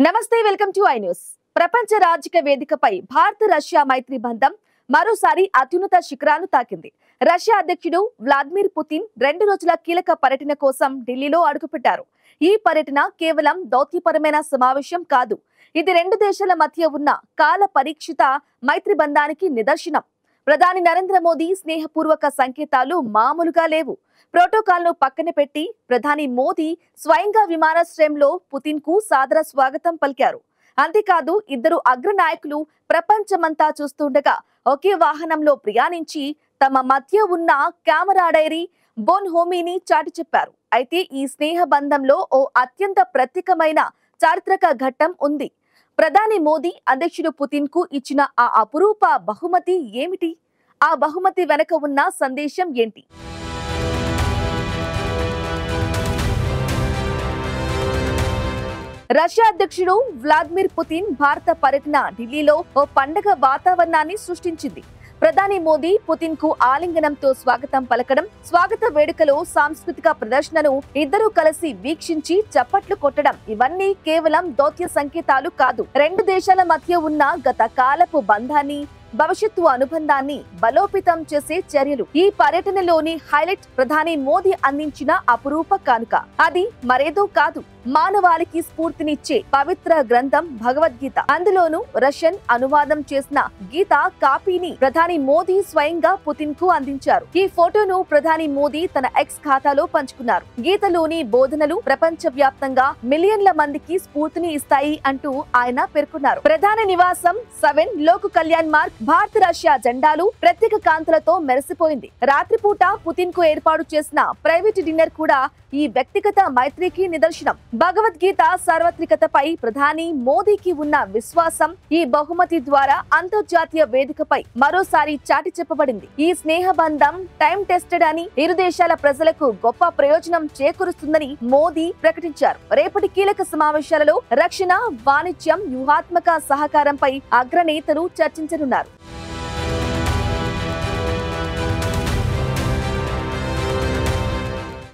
నమస్తే welcome to I news. ప్రపంచ రాజకీయ వేదికపై భారత్ రష్యా మైత్రి బంధం మరోసారి అత్యున్నత శిఖరాలను తాకింది. రష్యా అధ్యక్షుడు వ్లాదిమిర్ పుతిన్ 2 రోజుల కీలక పర్యటన కోసం ఢిల్లీలో అడుగుపెట్టారు. ఈ పర్యటన కేవలం దౌత్యపరమైన సమావేశం కాదు. ఇది 2 దేశాల మధ్య ఉన్న కాల పరీక్షిత మైత్రి బంధానికి నిదర్శనం. ప్రధాని నరేంద్ర మోదీ స్నేహపూర్వక సంకేతాలు మామూలుగా లేవు. ప్రోటోకాల్ ను పక్కన పెట్టి ప్రధాని మోదీ స్వయంగా విమానాశ్రయంలో పుతిన్ కు సాదర స్వాగతం పలికారు. అంతేకాదు, ఇద్దరు అగ్రనాయకులు ప్రపంచమంతా చూస్తుండగా ఒకే వాహనంలో ప్రయాణించి తమ మధ్య ఉన్న కెమెరాడరీ బోన్ హోమీని చాటి చెప్పారు. అయితే ఈ స్నేహ బంధంలో ఓ అత్యంత ప్రత్యేకమైన చారిత్రక ఘట్టం ఉంది. ప్రధాని మోదీ అధ్యక్షుడు పుతిన్ కు ఇచ్చిన ఆ అపురూప బహుమతి ఏమిటి? ఆ బహుమతి వెనక ఉన్న సందేశం ఏంటి? రష్యా అధ్యక్షుడు వ్లాదిమిర్ పుతిన్ భారత పర్యటన ఢిల్లీలో ఓ పండగ వాతావరణాన్ని సృష్టించింది. ప్రధాని మోదీ పుతిన్ కు ఆలింగనంతో స్వాగతం పలకడం, స్వాగత వేడుకలో సాంస్కృతిక ప్రదర్శనను ఇద్దరూ కలిసి వీక్షించి చప్పట్లు కొట్టడం, ఇవన్నీ కేవలం దౌత్య సంకేతాలు కాదు. 2 దేశాల మధ్య ఉన్న గత కాలపు బంధాన్ని, భవిష్యత్తు అనుబంధాన్ని బలోపేతం చేసే చర్యలు. ఈ పర్యటనలోని హైలైట్ ప్రధాని మోదీ అందించిన అపురూప కానుక. అది మరేదో కాదు, మానవాళికి స్ఫూర్తినిచ్చే పవిత్ర గ్రంథం భగవద్గీత. అందులోనూ రష్యన్ అనువాదం చేసిన గీత కాపీని ప్రధాని మోదీ స్వయంగా పుతిన్ కు అందించారు. ఈ ఫోటోను ప్రధాని మోదీ తన ఎక్స్ ఖాతాలో పంచుకున్నారు. గీతలోని బోధనలు ప్రపంచ వ్యాప్తంగా మిలియన్ల మందికి స్ఫూర్తిని ఇస్తాయి అంటూ ఆయన పేర్కొన్నారు. ప్రధాన నివాసం 7 లోక్ కళ్యాణ్ మార్గ్ భారత రష్యా జెండాలు ప్రత్యేక కాంతులతో మెరిసిపోయింది. రాత్రిపూట పుతిన్ కు ఏర్పాటు చేసిన ప్రైవేట్ డిన్నర్ కూడా ఈ వ్యక్తిగత మైత్రికి నిదర్శనం. భగవద్గీత సార్వత్రికతపై ప్రధాని మోదీకి ఉన్న విశ్వాసం ఈ బహుమతి ద్వారా అంతర్జాతీయ వేదికపై మరోసారి చాటి చెప్పబడింది. ఈ స్నేహ బంధం టైం టెస్టెడ్ అని, ఇరు దేశాల ప్రజలకు గొప్ప ప్రయోజనం చేకూరుస్తుందని మోదీ ప్రకటించారు. రేపటి కీలక సమావేశాలలో రక్షణ, వాణిజ్యం, వ్యూహాత్మక సహకారంపై అగ్రనేతలు చర్చించనున్నారు.